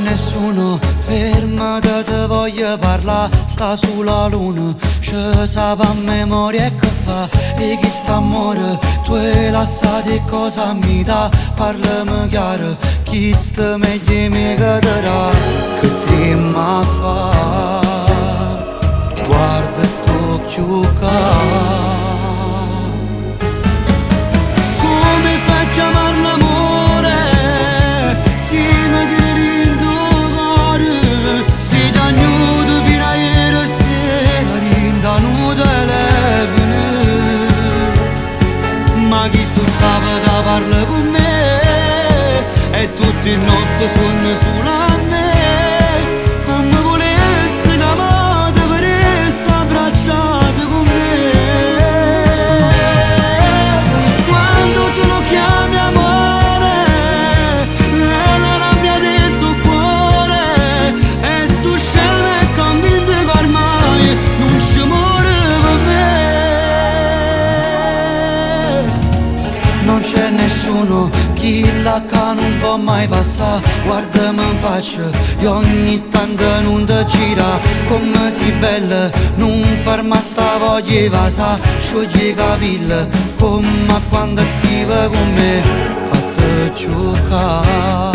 nessuno, fermati, te voglio parlare, sta sulla luna, ci sapeva a memoria e che fa, e chi sta amore, tu hai lasciato e cosa mi dà, parlami chiaro, chi sta meglio mi cadrà, che trema fa, guarda sto chiucca. Ma chi sto sabato parla con me e tutte notte sogno solo a me, come volesse chiamate per essere abbracciate con me. Quando tu lo chiami amore è la rabbia del tuo cuore e sto scemo e convinto che ormai non ci muore per me. Non c'è nessuno, chi la che non può mai passare, guardami in faccia, io ogni tanto non ti gira, come sei bella, non ferma sta voglia di vasa, sciogli i capelli, come quando stiva con me, fate giocare.